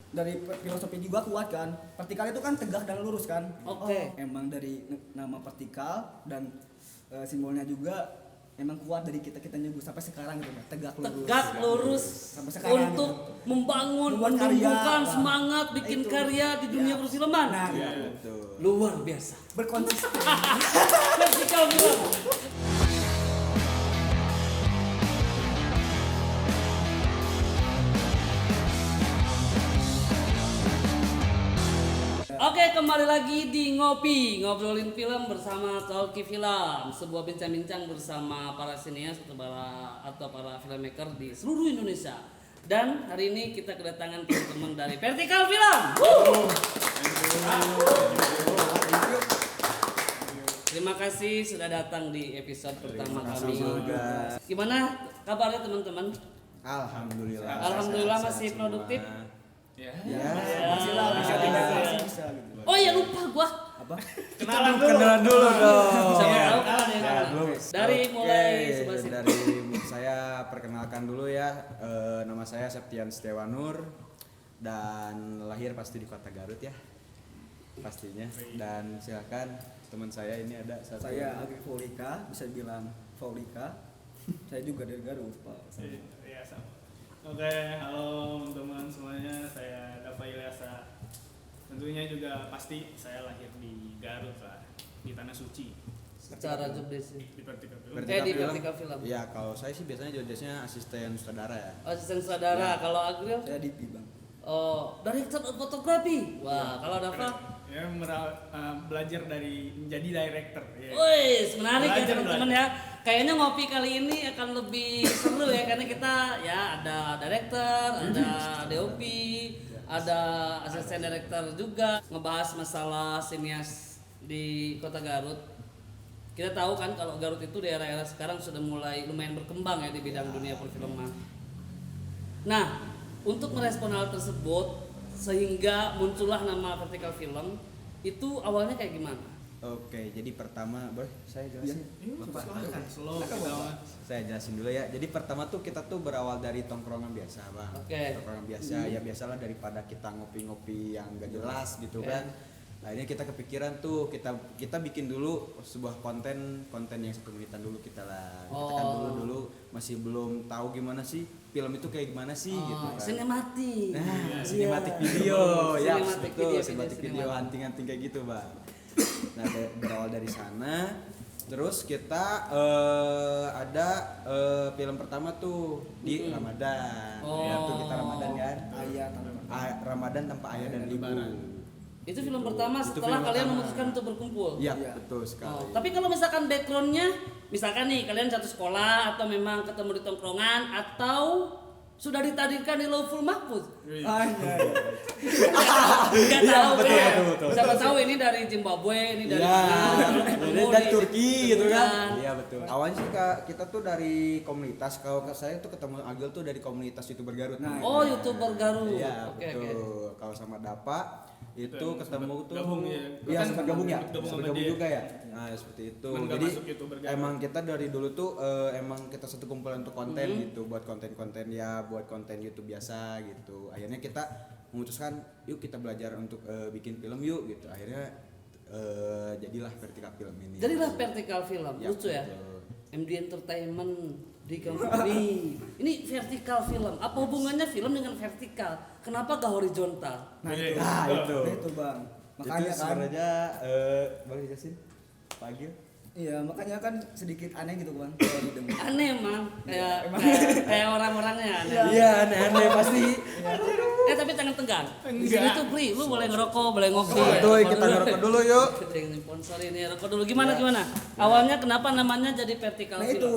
dari filosofi juga kuat kan. Vertikal itu kan tegak dan lurus kan. Oke. Emang dari nama vertikal dan simbolnya juga emang kuat dari kita juga sampai sekarang gitu, tegak lurus sampai sekarang untuk gitu. membangun, Membuat karya, menumbuhkan Bang. semangat bikin Itu. karya di dunia Ya. perfilman. Nah, Iya, gitu. betul. Luar biasa. Berkonsisten. Vertikal film. Oke, kembali lagi di Ngopi, ngobrolin film bersama Talkie Film, sebuah bincang-bincang bersama para sinias atau para filmmaker di seluruh Indonesia. Dan hari ini kita kedatangan teman-teman dari Vertikal Film. Terima kasih sudah datang di episode pertama kami. Gimana kabarnya teman-teman? Alhamdulillah. Alhamdulillah Sehat-sehat masih semua. produktif. Ya. Masih lah, bisa tidak bisa gitu. Oh iya, lupa gua. Apa? Kenalan dulu dong. Siapa Ya. tahu kan ada yang Ya, kenal. belum. Dari Oke, mulai sebelah sini. dari saya perkenalkan dulu ya. Nama saya Septian Setiawanur dan lahir pasti di Kota Garut ya. Pastinya. Dan silakan teman saya ini ada satu. Saya Agri Faulika, bisa bilang Faulika. Saya juga dari Garut, Pak. Iya, sama. Oke, halo teman-teman semuanya, saya Dava Ilyasa. Tentunya juga pasti saya lahir di Garut lah, di Tanah Suci, Secara job desk. di Vertikal Film. Di Vertikal Film. Ya, kalau saya sih biasanya jobdesknya asisten sutradara ya. Asisten saudara. Kalau Agril? Saya DP, Bang. Oh, director fotografi. Wah, kalau Dava? Ya, belajar dari menjadi director. Ya. Wih, menarik ya Belajar, teman-teman ya. Kayaknya ngopi kali ini akan lebih seru ya karena kita ya ada director, ada DOP, ada asisten director juga ngebahas masalah sinias di Kota Garut. Kita tahu kan kalau Garut itu di era-era sekarang sudah mulai lumayan berkembang ya di bidang dunia perfilman. Nah, untuk merespon hal tersebut sehingga muncullah nama Vertikal Film, itu awalnya kayak gimana? Oke, jadi pertama, boleh saya jelasin? Bapak? Silakan, slow kita. Saya jelasin dulu ya. Jadi pertama tuh kita tuh berawal dari tongkrongan biasa, Bang. Oke. Tongkrongan biasa, ya biasalah daripada kita ngopi-ngopi yang gak jelas gitu kan. Akhirnya kita kepikiran tuh kita bikin dulu sebuah konten yang 1 menitan dulu kita lah. Kita kan dulu masih belum tahu gimana sih film itu kayak gimana sih gitu kan. Sinematik. Nah, sinematik video, ya Sinematik betul, video, sinematik video sinematik. hunting-hunting kayak gitu, Bang. Nah, berawal dari sana, terus kita ada film pertama tuh di Ramadan. Ya, tuh kita Ramadan kan. Ramadan tanpa ayah dan ibu. Itu film pertama Itu setelah film kalian pertama. memutuskan untuk berkumpul. Iya, betul sekali. Oh, tapi kalau misalkan backgroundnya, misalkan nih kalian satu sekolah atau memang ketemu di tongkrongan atau sudah ditadingkan di Lawful Mahfuz. Nggak tahu kan. betul. Siapa tahu ini dari Zimbabwe, ini dari Iya, mana, dari Turki gitu kan. kan. Iya betul. Awalnya sih Kak, kita tuh dari komunitas. Kalau saya tuh ketemu Agil tuh dari komunitas YouTuber Garut. Nah, Oh, YouTuber Garut. Iya, Oke, betul. oke. Kalau sama Dapa itu Dan ketemu sempat tuh gabung ya. Iya, Kan sempat gabung ya. gabung sama Sempat gabung dia. juga ya. Nah, seperti itu. Cuman nggak Jadi masuk YouTuber Garut. emang kita dari dulu tuh emang kita satu kumpulan untuk konten gitu, buat konten-konten ya, buat konten YouTube biasa gitu. Akhirnya kita memutuskan yuk kita belajar untuk bikin film yuk gitu. Akhirnya jadilah Vertikal Film ini. Jadilah Vertikal Film. Ya, Lucu ya. betul. MD Entertainment di company. Ini vertikal film. Apa hubungannya film dengan vertikal? Kenapa gak horizontal? Nah, itu. Nah, itu. Itu, Bang. Itu Makanya kan sebenarnya boleh dijelasin? Pak Agil? iya, makanya kan sedikit aneh gitu, Bang. Kalau didengar. Aneh emang kayak orang-orangnya aneh. Iya, aneh-aneh pasti. Tapi jangan tegang. Di sini tuh free, lu boleh ngerokok, boleh ngopi. Tuh, kita ngerokok dulu yuk. Kita yang sponsor ini rokok dulu. Gimana? Awalnya kenapa namanya jadi vertikal Nah, film? itu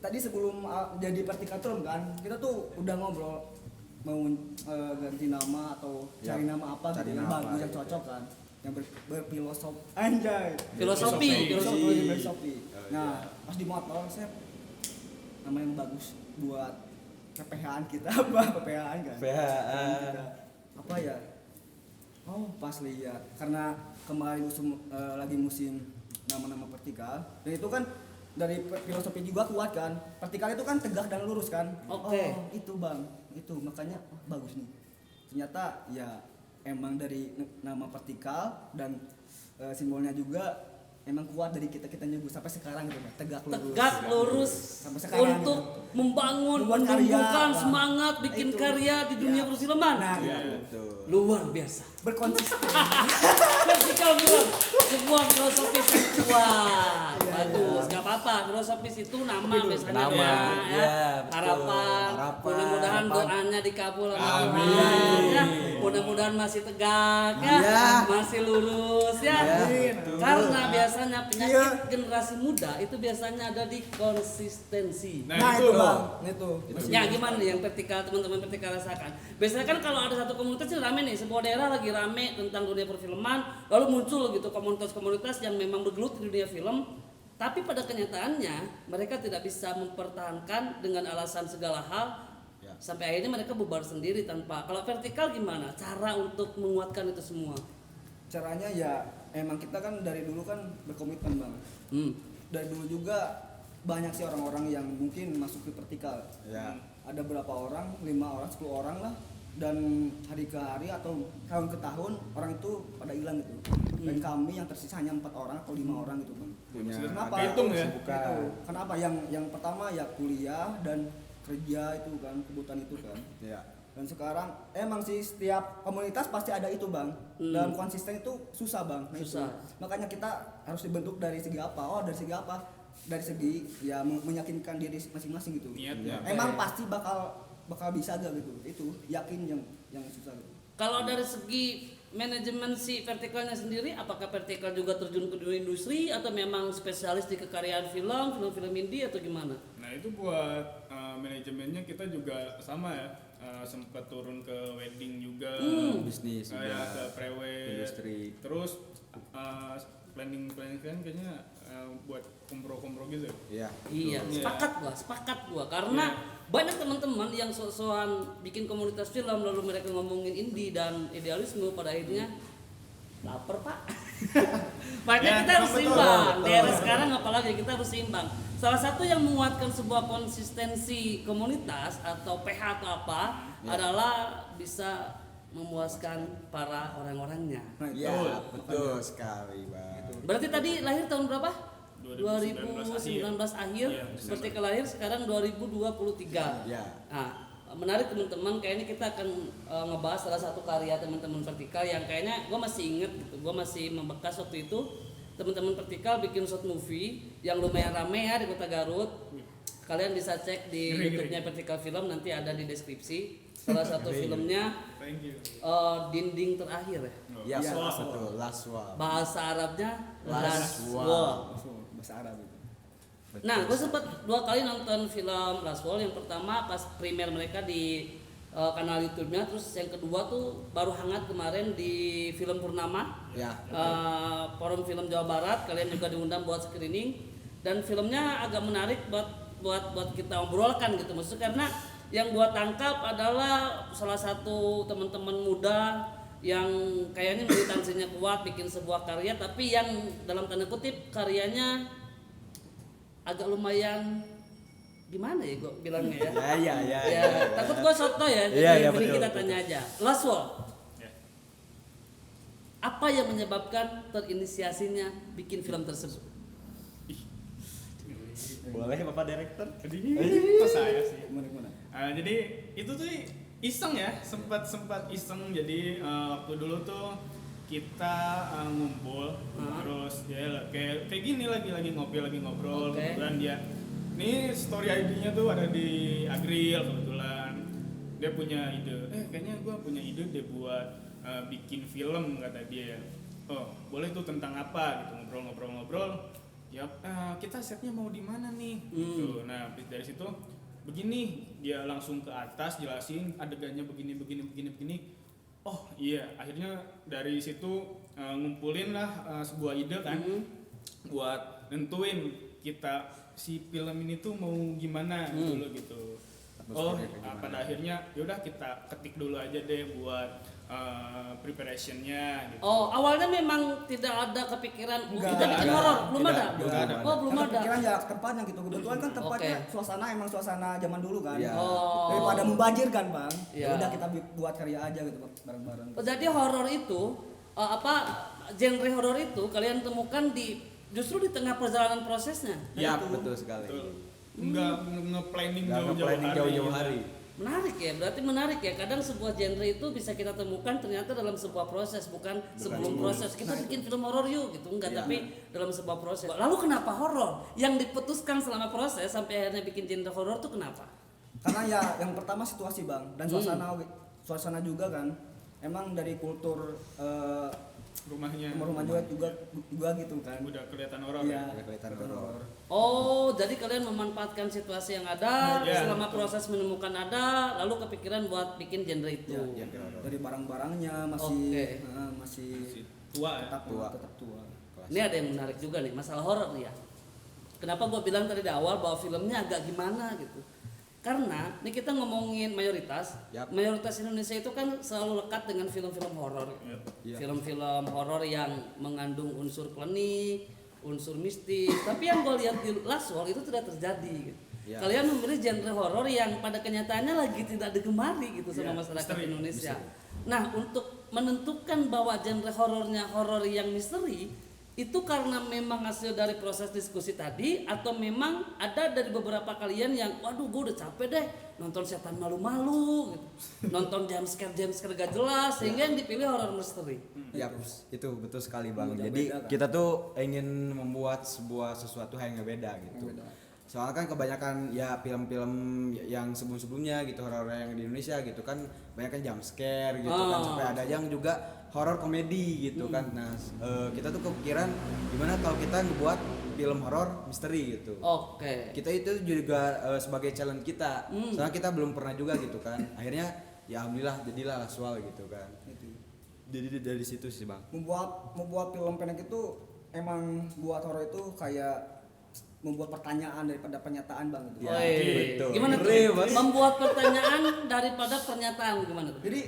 tadi sebelum jadi Vertikal Film kan, kita tuh udah ngobrol mau ganti nama atau Ya, cari nama apa cari gitu yang nama bagus apa, yang gitu. cocok kan, yang berfilosofi anjay Filosofi. filosofi. Nah, pas di motor saya nama yang bagus buat PPH-an kita apa PPH-an kan PPH. Kita, apa ya, oh pas lihat karena kemarin lagi musim nama-nama vertikal dan itu kan dari filosofi juga kuat kan, vertikal itu kan tegak dan lurus kan. Oke. Oh, itu Bang, itu makanya bagus nih ternyata ya emang dari nama vertikal dan simbolnya juga emang kuat dari kita-kitanya juga sampai sekarang gitu, tegak lurus sampai sekarang untuk gitu. membangun, Membuat karya, menumbuhkan Bang. semangat bikin Itu. karya di dunia Ya. perfilman. Nah, Iya, gitu. betul. Luar biasa. Berkonsisten. Vertikal film, sebuah filosofis yang kuat. Iya, Bagus, iya. nggak apa-apa. Filosofis itu nama biasanya Nama, ya. iya, betul. Harapan. Harapan, Mudah-mudahan harapan. doanya dikabul sama Amin. Tuhan. Ya. Mudah-mudahan masih tegak ya, Iya. masih lurus ya. Iya, betul. Karena biasanya penyakit Iya. generasi muda itu biasanya ada di konsistensi. Nah, Nah, itu itu Bang, itu. Ya gimana nih yang vertikal teman-teman vertikal rasakan? Biasanya kan kalau ada satu komunitas itu rame nih, sebuah daerah lagi rame tentang dunia perfilman, lalu muncul gitu komunitas-komunitas yang memang bergelut di dunia film, tapi pada kenyataannya mereka tidak bisa mempertahankan dengan alasan segala hal, Ya. sampai akhirnya mereka bubar sendiri tanpa. Kalau vertikal gimana? Cara untuk menguatkan itu semua? Caranya ya emang kita kan dari dulu kan berkomitmen Bang. Dari dulu juga banyak sih orang-orang yang mungkin masuk ke vertikal. Ya. Ada berapa orang, 5 orang, 10 orang lah, dan hari ke hari atau tahun ke tahun orang itu pada hilang gitu. Dan kami yang tersisa hanya 4 orang atau 5 orang gitu Bang. Punya Kenapa? Kehitung ya? kesibukan. Itu. Kenapa? Yang pertama ya kuliah dan kerja itu kan, kebutuhan itu kan. Ya. Dan sekarang emang sih setiap komunitas pasti ada itu Bang. Dan konsisten itu susah Bang. Nah, itu. Susah. Makanya kita harus dibentuk dari segi apa? Oh, dari segi apa? Dari segi ya meyakinkan diri masing-masing gitu. Niatnya. Emang pasti bakal bisa gak gitu. Itu yakin yang susah gitu. Kalau dari segi manajemen si vertikalnya sendiri, apakah vertikal juga terjun ke dunia industri atau memang spesialis di kekaryaan film indie atau gimana? Nah itu buat manajemennya kita juga sama ya, sempat turun ke wedding juga, Bisnis kayak juga. ke pre-wed, Industri. terus planning kan kayaknya buat kompro gitu. Iya. Iya, Iya. sepakat gua karena banyak teman-teman yang sok-sokan bikin komunitas film lalu mereka ngomongin indie dan idealisme pada akhirnya lapar pak. Makanya Ya, kita harus betul, seimbang. betul. Di era sekarang apalagi kita harus seimbang. Salah satu yang menguatkan sebuah konsistensi komunitas atau PH atau apa adalah bisa memuaskan para orang-orangnya. Nah, itu. Ya, betul sekali, Bang. Berarti tadi lahir tahun berapa? 2019 akhir. Iya, Seperti kelahir sekarang 2023. Ya. Nah, menarik teman-teman, kayaknya kita akan ngebahas salah satu karya teman-teman vertikal yang kayaknya gue masih inget gitu, gue masih membekas waktu itu. Teman-teman vertikal bikin short movie yang lumayan rame ya di Kota Garut. Kalian bisa cek di YouTube-nya Vertikal Film, nanti ada di deskripsi. Salah satu filmnya Thank you. Dinding Terakhir ya. Ya, Iya, betul. Last one. Bahasa Arabnya Last Last Wall. Wall. Bahasa Arab itu. Nah, gue sempat 2 kali nonton film Last Wall. Yang pertama pas primer mereka di kanal YouTube-nya, terus yang kedua tuh baru hangat kemarin di Film Purnama, Ya. Forum Film Jawa Barat. Kalian juga diundang buat screening dan filmnya agak menarik buat kita obrolkan gitu. Maksudnya karena yang gua tangkap adalah salah satu teman-teman muda yang kayaknya militansinya kuat bikin sebuah karya, tapi yang dalam tanda kutip karyanya agak lumayan gimana ya gua bilangnya ya. Ya. Takut gua soto ya. Jadi Iya, mending betul, kita betul. tanya aja. Last Wall. Ya. Apa yang menyebabkan terinisiasinya bikin film tersebut? Boleh Bapak Direktur? Jadi itu saya sih. Gimana? Jadi itu tuh iseng ya, sempat iseng. Jadi waktu dulu tuh kita ngumpul, terus ya kayak gini lagi ngobrol. Oke. Kebetulan dia, ini story ID-nya tuh ada di Agril kebetulan. Dia punya ide, kayaknya gua punya ide deh buat bikin film kata dia. Oh boleh tuh tentang apa gitu, ngobrol. Ya kita setnya mau di mana nih? Gitu. Nah habis dari situ begini, dia langsung ke atas jelasin adegannya begini. Oh iya, akhirnya dari situ ngumpulin lah sebuah ide kan, buat nentuin kita si film ini tuh mau gimana dulu gitu. Oh Atmosfernya kayak gimana? pada akhirnya yaudah kita ketik dulu aja deh buat preparationnya gitu. Oh, awalnya memang tidak ada kepikiran Enggak, kita bikin enggak, horor, belum tidak, ada. belum ada. Oh, belum Karena ada. pikiran ya tempatnya gitu. Kebetulan kan tempatnya Oke. suasana emang suasana zaman dulu kan. Iya. Oh. Daripada mubazir kan, Bang. Iya. Ya udah kita buat karya aja gitu Bang, bareng-bareng. Jadi horor itu genre horor itu kalian temukan justru di tengah perjalanan prosesnya. Ya, betul sekali. Betul. Nggak nge-planning Nggak jauh-jauh nge-planning hari. jauh-jauh hari. Menarik ya, berarti menarik ya. Kadang sebuah genre itu bisa kita temukan ternyata dalam sebuah proses, bukan sebelum proses. Kita bikin film horor yuk gitu, enggak, Iya. tapi dalam sebuah proses. Lalu kenapa horor? Yang diputuskan selama proses sampai akhirnya bikin genre horor tuh kenapa? Karena ya yang pertama situasi Bang dan suasana juga kan. Emang dari kultur Rumahnya rumah juga gitu kan. udah kelihatan horor Iya, ya. Kelihatan kelihatan horor. horor. Oh, jadi kalian memanfaatkan situasi yang ada, Iya, selama betul. proses menemukan ada, lalu kepikiran buat bikin genre itu. Ya, Genre horor. dari barang-barangnya masih Oke. masih Masih tua ya. tetap Tua. tetap tua. Ini ada yang menarik juga nih, masalah horor nih ya. Kenapa gue bilang tadi di awal bahwa filmnya agak gimana gitu? Karena ini kita ngomongin mayoritas, Yap. mayoritas Indonesia itu kan selalu lekat dengan film-film horor, Iya. film-film horor yang mengandung unsur klinik, unsur mistis. Tapi yang gue lihat di Laswal itu tidak terjadi. Gitu. Ya. Kalian memilih genre horor yang pada kenyataannya lagi tidak digemari gitu sama Ya, masyarakat misteri, Indonesia. Nah, untuk menentukan bahwa genre horornya horor yang misteri itu karena memang hasil dari proses diskusi tadi atau memang ada dari beberapa kalian yang waduh gue udah capek deh nonton setan malu-malu gitu. Nonton jump scare gak jelas sehingga yang dipilih horor misteri. Ya, itu betul sekali Bang. Udah Jadi beda, kan? kita tuh ingin membuat sesuatu hal yang beda gitu. Beda. Soalnya kan kebanyakan ya film-film yang sebelum-sebelumnya gitu horor yang di Indonesia gitu kan banyak kan jump scare gitu kan Oh. sampai ada yang juga horor komedi gitu kan. Nah, kita tuh kepikiran gimana kalau kita ngebuat film horor misteri gitu. Oke. Kita itu juga sebagai challenge kita. Soalnya kita belum pernah juga gitu kan. Akhirnya ya alhamdulillah jadilah Laswal gitu kan. Gitu. Jadi dari situ sih, Bang. Membuat film pendek itu emang buat horor itu kayak membuat pertanyaan daripada pernyataan Bang gitu. Ya, Oi, betul. gimana tuh? Ngeri, Bos. Membuat pertanyaan daripada pernyataan gimana tuh? Jadi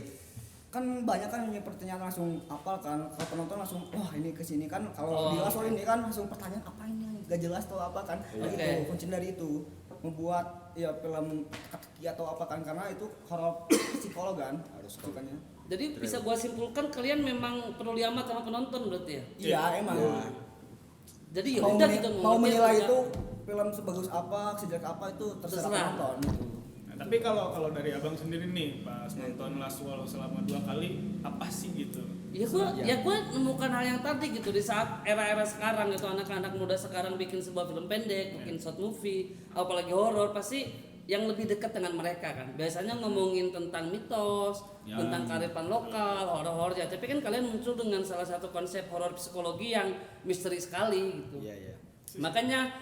kan banyak kan yang pertanyaan langsung apal kan, kalau penonton langsung wah ini kesini kan, kalau di Laswal ini kan langsung pertanyaan apa ini yang gak jelas atau apa kan. Nah, Oke. itu kunci dari itu membuat ya film teka-teki atau apa kan, karena itu horor psikolog kan Harus sukanya. Jadi bisa gua simpulkan kalian memang peduli amat sama penonton berarti ya? Iya emang. Ya. Jadi ya Mau, udah meni- gitu mau dia menilai punya- itu film sebagus apa, sejelek apa itu terserah Terserah. penonton gitu. Nah, tapi kalau dari abang sendiri nih pas nonton Laswal selama 2 kali apa sih gitu? Ya gua nemukan hal yang tadi gitu di saat era-era sekarang itu anak-anak muda sekarang bikin sebuah film pendek, bikin short movie, apalagi horor pasti yang lebih dekat dengan mereka kan. Biasanya ngomongin tentang mitos, Ya. tentang kearifan lokal, horor-horor ya. Tapi kan kalian muncul dengan salah satu konsep horor psikologi yang misteri sekali gitu. Iya, iya. Makanya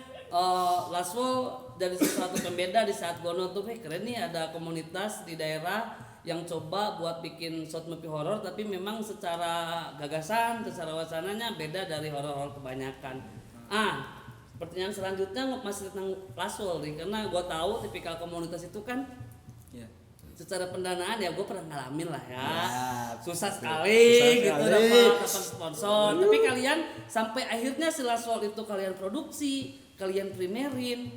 Laswal dari sesuatu pembeda di saat gue nonton, keren nih ada komunitas di daerah yang coba buat bikin short movie horor tapi memang secara gagasan, secara wacananya beda dari horor-horor kebanyakan. Pertanyaan selanjutnya masih tentang Laswal nih, karena gue tahu tipikal komunitas itu kan Iya. secara pendanaan ya gue pernah ngalamin lah ya, susah betul. sekali Susah gitu sekali. dapat sponsor. Tapi kalian sampai akhirnya si Laswal itu kalian produksi, kalian primerin,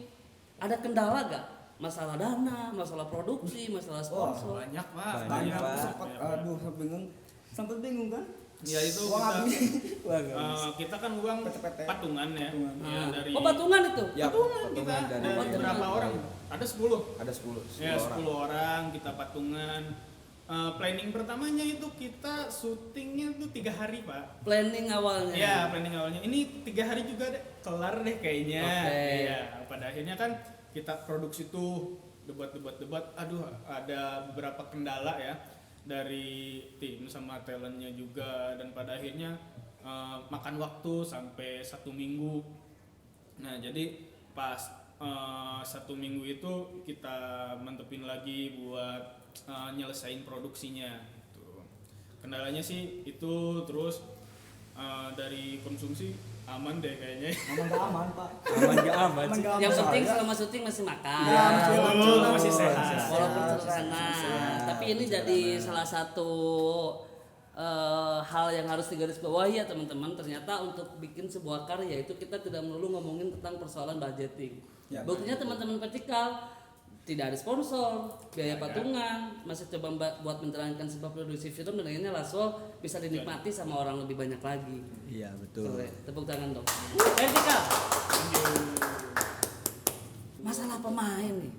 ada kendala gak? Masalah dana, masalah produksi, masalah sponsor. Banyak Pak. Banyak Pak. sempat sampai bingung kan? Ya itu Uang kita, habis. Wah, nggak habis. kita kan uang PT. patungan ya. Patungan. Ya, dari Oh batungan itu? Ya, patungan kita patungan dari dari patungan. berapa orang? Ada 10. Ada 10 Ya, 10 10 orang kita patungan. Planning pertamanya itu kita syutingnya tuh 3 hari Pak. Planning awalnya. Ya, planning awalnya. Ini 3 hari juga deh, kelar deh kayaknya. Oke. Iya, pada akhirnya kan kita produksi tuh debat. Aduh, ada beberapa kendala ya dari tim sama talentnya juga, dan pada akhirnya makan waktu sampai 1 minggu. Nah, jadi pas 1 minggu itu kita mantepin lagi buat nyelesain produksinya gitu. Kendalanya sih itu, terus dari konsumsi aman deh kayaknya. Aman gak aman Pak? Aman gak aman sih? gak aman. Yang penting Soalnya- selama syuting masih makan. Ya, masih Betul, lanjut. masih sehat. Walaupun Sehat, sederhana, sehat. tapi ini jadi salah satu hal yang harus digarisbawahi ya teman-teman, ternyata untuk bikin sebuah karya itu kita tidak melulu ngomongin tentang persoalan budgeting. Ya, Buktinya teman-teman vertikal tidak ada sponsor, biaya patungan, masih coba buat menjalankan sebuah produksi film dan akhirnya Laswell bisa dinikmati sama orang lebih banyak lagi. Iya betul. Keren. Tepuk tangan dong. Vertikal. Masalah pemain nih.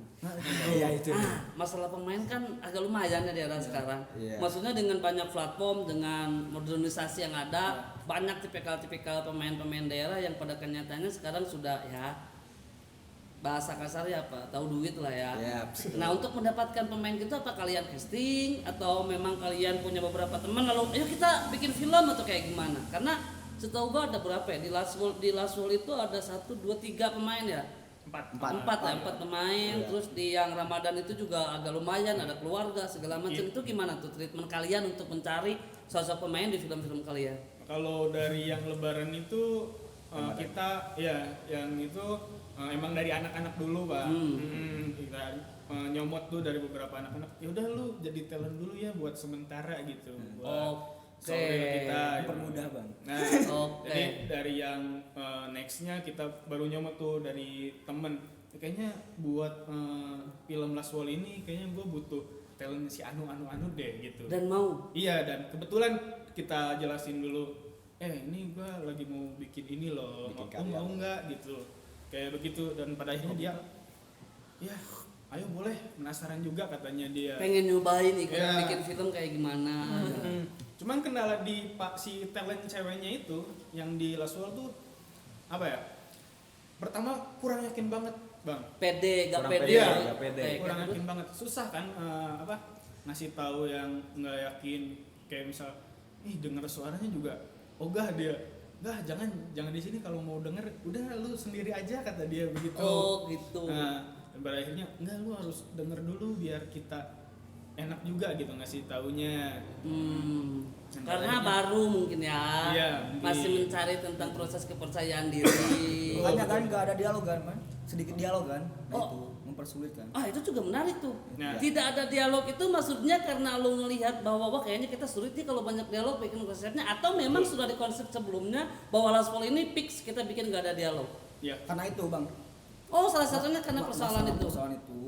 Iya itu. Masalah pemain kan agak lumayan ya di era sekarang. Iya. Maksudnya dengan banyak platform, dengan modernisasi yang ada, banyak tipikal-tipikal pemain-pemain daerah yang pada kenyataannya sekarang sudah ya bahasa kasarnya apa? Tahu duit lah ya. Yap. Nah, untuk mendapatkan pemain gitu apa kalian casting atau memang kalian punya beberapa teman lalu ayo kita bikin film atau kayak gimana? Karena setahu gua ada berapa ya? Di Laswell itu ada 1 2 3 pemain ya. Empat pemain. Iya. Terus di yang Ramadan itu juga agak lumayan, ada keluarga segala macam. Iya. Itu gimana tuh treatment kalian untuk mencari sosok pemain di film-film kalian? Kalau dari yang Lebaran itu kita ya yang itu emang dari anak-anak dulu Pak. Kita nyomot tuh dari beberapa anak-anak. Ya udah lu jadi talent dulu ya buat sementara gitu. Buat sore kita Mempermudah, Bang. Nah, jadi dari yang nextnya kita baru nyomot tuh dari temen. Kayaknya buat film Laswell ini kayaknya gue butuh talent si anu deh gitu. Dan mau? Iya, dan kebetulan kita jelasin dulu. Ini gue lagi mau bikin ini loh. Mau nggak gitu? Kayak begitu dan pada akhirnya dia, ya ayo boleh, penasaran juga katanya dia. Pengen nyobain ikut Ya. bikin film kayak gimana? Cuman kendala di si talent ceweknya itu yang di Laswell tuh apa ya? Pertama kurang yakin banget, Bang. Pede, gak Kurang pede. pede, ya? gak pede. Kayak Kurang gitu. yakin banget. Susah kan ngasih tahu yang nggak yakin kayak misal denger suaranya juga ogah dia. Jangan di sini kalau mau denger udah lu sendiri aja kata dia begitu. Oh gitu. Nah, dan pada akhirnya enggak lu harus denger dulu biar kita enak juga gitu ngasih taunya. Karena baru mungkin ya. Iya, mungkin. Masih mencari tentang proses kepercayaan diri. Makanya kan nggak ada dialog kan, man? Sedikit dialog kan? Nah, Oh. itu mempersulit kan. Itu juga menarik tuh. Nah. Tidak ada dialog itu maksudnya karena lu ngelihat bahwa wah kayaknya kita sulit nih kalau banyak dialog bikin konsepnya atau memang sudah di konsep sebelumnya bahwa Laswell ini fix kita bikin gak ada dialog. Ya. Karena itu, Bang. Oh, salah satunya karena persoalan itu. Persoalan itu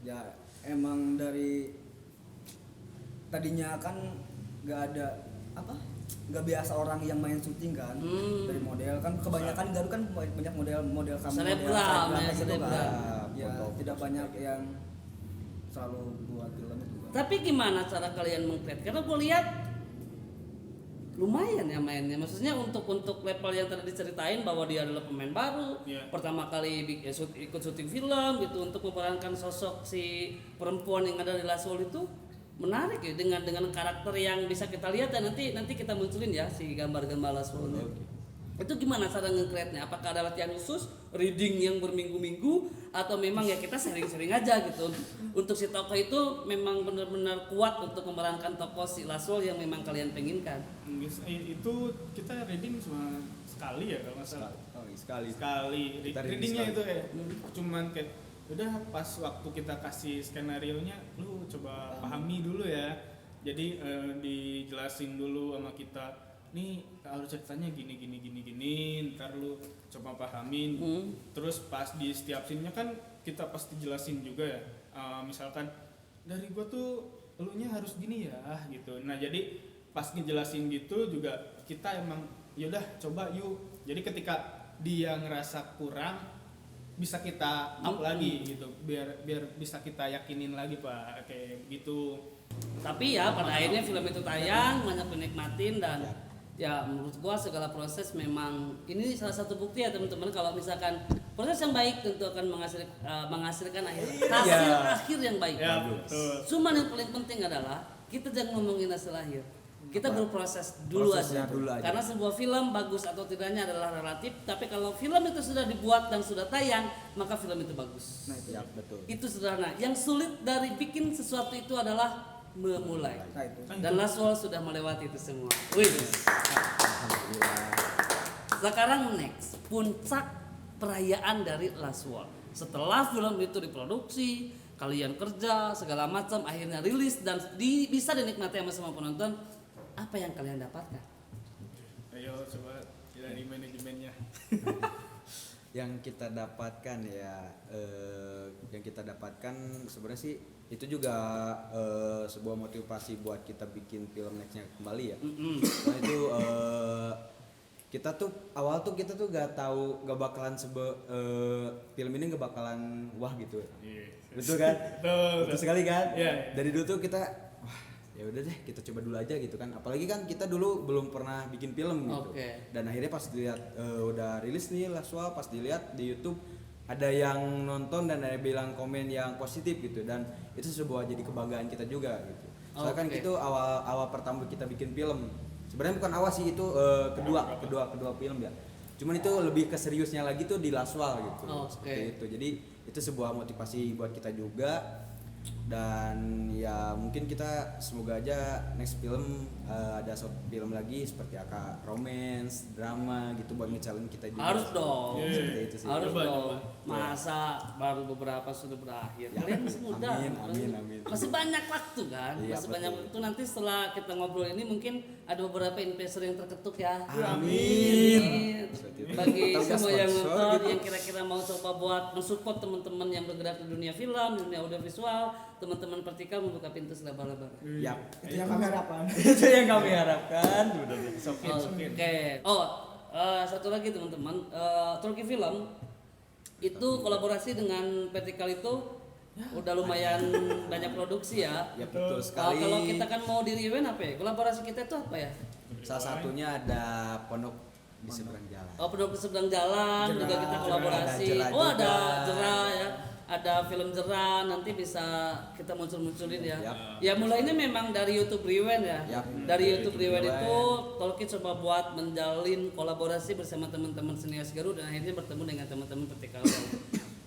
ya emang dari tadinya kan nggak ada nggak biasa orang yang main syuting kan dari model kan kebanyakan Garut kan banyak model kamu Selebgram, ya, gitu selebgram. kan ya tidak banyak yang selalu buat film itu kan. Tapi gimana cara kalian meng-create? Karena gue lihat lumayan ya mainnya. Maksudnya untuk level yang tadi diceritain bahwa dia adalah pemain baru, Iya. pertama kali ikut syuting film gitu untuk memerankan sosok si perempuan yang ada di Laswell itu menarik ya dengan karakter yang bisa kita lihat dan nanti kita munculin ya si gambar-gambar Laswell. Itu gimana cara nge-create-nya? Apakah ada latihan khusus, reading yang berminggu-minggu atau memang ya kita sering-sering aja gitu. Untuk si tokoh itu memang benar-benar kuat untuk memerankan tokoh si Laswell yang memang kalian penginkan. Itu kita reading cuma sekali ya kalau nggak salah. Sekali. Readingnya Kita reading itu ya cuman kayak udah pas waktu kita kasih skenarionya lu coba pahami dulu ya. Jadi dijelasin dulu sama kita nih harus ceritanya gini ntar lu coba pahamin. Terus pas di setiap scene-nya kan kita pasti jelasin juga ya. Misalkan dari gua tuh elunya harus gini ya gitu. Nah jadi pas ngejelasin gitu juga kita emang yaudah coba yuk. Jadi ketika dia ngerasa kurang bisa kita up lagi gitu biar bisa kita yakinin lagi Pak kayak gitu. Tapi ya pada akhirnya film itu tayang, banyak penikmatin dan ya menurut gua segala proses memang ini salah satu bukti ya teman-teman kalau misalkan proses yang baik tentu akan menghasilkan hasil akhir yang baik. Ya, betul. Cuman yang paling penting adalah kita jangan ngomongin hasil akhir. Kita berproses dulu Prosesnya aja. dulu aja. Karena sebuah film bagus atau tidaknya adalah relatif, tapi kalau film itu sudah dibuat dan sudah tayang, maka film itu bagus. Nah, itu. Ya betul. Itu sederhana. Yang sulit dari bikin sesuatu itu adalah memulai. Nah, itu. Dan Laswell sudah melewati itu semua. Wih. Sekarang next, puncak perayaan dari Laswell. Setelah film itu diproduksi, kalian kerja segala macam, akhirnya rilis dan bisa dinikmati sama semua penonton. Apa yang kalian dapatkan? Ayo coba dari manajemennya. Yang kita dapatkan ya, yang kita dapatkan sebenarnya sih itu juga sebuah motivasi buat kita bikin film nextnya kembali ya. Karena itu kita tuh awal tuh kita tuh gak bakalan film ini gak bakalan wah gitu. Betul kan? Betul sekali kan? Iya. Dari dulu tuh kita wah ya udah deh kita coba dulu aja gitu kan. Apalagi kan kita dulu belum pernah bikin film gitu. Dan akhirnya pas dilihat udah rilis nih Laswa, pas dilihat di YouTube ada yang nonton dan ada bilang komen yang positif gitu, dan itu sebuah jadi kebanggaan kita juga gitu. Soalnya kan itu awal pertama kita bikin film. Sebenarnya bukan awal sih, itu kedua film ya. Cuman itu lebih ke seriusnya lagi tuh di Laswal gitu. Seperti itu. Jadi itu sebuah motivasi buat kita juga. Dan ya mungkin kita semoga aja next film ada film lagi seperti romance, drama gitu buat ngecalin kita juga. Harus dong. Seperti itu sih. Harus dong. Masa baru beberapa sudah berakhir. Ya, Kalian masih muda. Amin. Masih banyak waktu kan? Iya, Masih banyak betul. waktu. Nanti setelah kita ngobrol ini mungkin ada beberapa investor yang terketuk ya. Amin. Bagi Tambah semua yang sponsor nonton gitu. yang kira-kira mau coba buat mensupport teman-teman yang bergerak di dunia film, di dunia audiovisual, teman-teman Vertikal membuka pintu selebar-lebar. Yap. Itu yang kami harapkan. Itu yang kami harapkan. Oke. Satu lagi teman-teman, Turki Film itu kolaborasi dengan Vertikal itu udah lumayan banyak produksi ya. Ya betul sekali. Kalau kita kan mau di event apa ya? Kolaborasi kita itu apa ya? Salah satunya ada Pondok di seberang jalan. Pondok di seberang jalan juga kita kolaborasi. Ada Jera Ada juga. Jera ya. Ada film Jera, nanti bisa kita muncul-munculin ya. Yap. Ya mulainya memang dari YouTube Rewind ya. Yap. Dari YouTube Rewind itu Tolki coba buat menjalin kolaborasi bersama teman-teman senior Garut dan akhirnya bertemu dengan teman-teman Vertikal.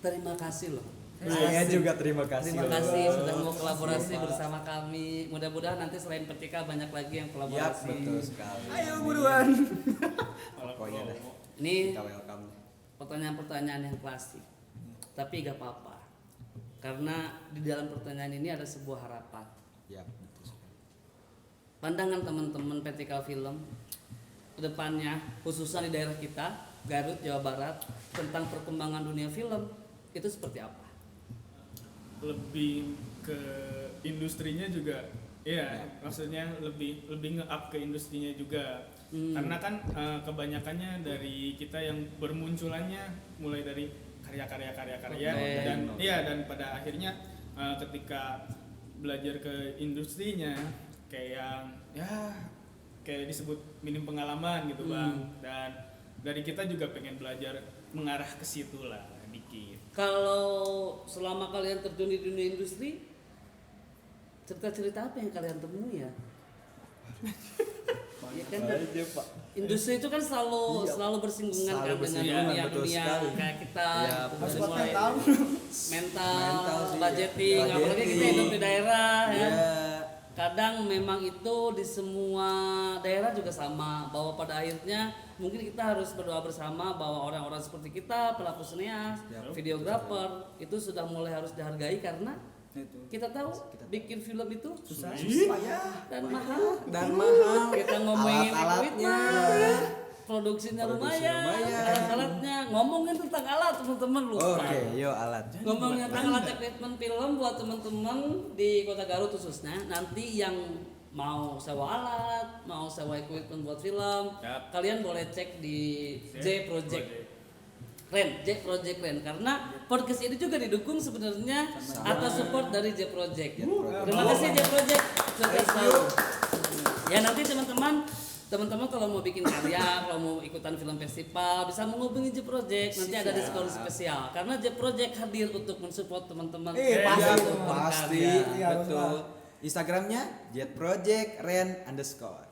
Terima kasih loh. Saya juga terima kasih. Terima kasih sudah mau kolaborasi bersama kami. Mudah-mudahan nanti selain Vertikal banyak lagi yang Yap, kolaborasi. betul sekali. Ayo buruan. Pokoknya deh. Ini Kita welcome. pertanyaan-pertanyaan yang klasik. Tapi gak apa-apa. Karena di dalam pertanyaan ini ada sebuah harapan. Yap, betul sekali. Pandangan teman-teman Vertikal Film ke depannya, khususnya di daerah kita, Garut, Jawa Barat, tentang perkembangan dunia film itu seperti apa? Lebih ke industrinya juga, ya maksudnya lebih nge-up ke industrinya juga. Karena kan kebanyakannya dari kita yang bermunculannya mulai dari karya-karya dan pada akhirnya ketika belajar ke industrinya kayak disebut minim pengalaman gitu Bang, dan dari kita juga pengen belajar mengarah ke situ lah dikit. Kalau selama kalian terjun di dunia industri, cerita-cerita apa yang kalian temui ya? Ya kan, industri itu kan selalu bersinggungan Selalu kan dengan bersinggungan, betul dunia sekali. kayak kita Ya, dari Buat mulai mental sih, budgeting, apalagi kita hidup di daerah ya. Ya. Kadang memang itu di semua daerah juga sama, bahwa pada akhirnya mungkin kita harus berdoa bersama bahwa orang-orang seperti kita, pelaku senias, videografer itu sudah mulai harus dihargai karena kita tahu bikin film itu Susah, dan mahal. Kita ngomongin Alat-alatnya. equipment, produksinya lumayan, alat-alatnya. Ngomongin tentang alat teman-teman lupa. Oke, yuk alat. Ngomongin tentang alat equipment film buat teman-teman di Kota Garut khususnya, nanti yang mau sewa alat, mau sewa equipment buat film, kalian boleh cek di J Project Ren karena podcast ini juga didukung sebenarnya atas support dari J Project. Terima kasih J Project. Sukses selalu. Ya nanti teman-teman kalau mau bikin karya, kalau mau ikutan film festival bisa menghubungi J Project. Nanti ada diskon spesial karena J Project hadir untuk mensupport teman-teman. Pasti, betul. Instagramnya @jetprojectren_.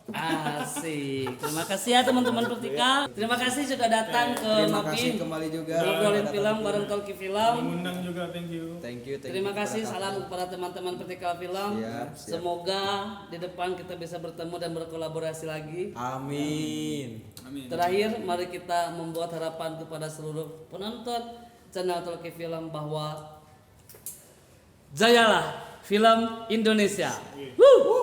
Asik. Terima kasih ya teman-teman Vertikal. Terima kasih sudah datang ke Terima Ngopi. kasih kembali juga. Ngobrolin film bareng Tolki Film. Mengundang juga, thank you. Thank you. Terima kasih, kepada salam kamu. kepada teman-teman Vertikal Film. Siap. Semoga di depan kita bisa bertemu dan berkolaborasi lagi. Amin. Terakhir, mari kita membuat harapan kepada seluruh penonton channel Tolki Film bahwa jayalah film Indonesia. Woo!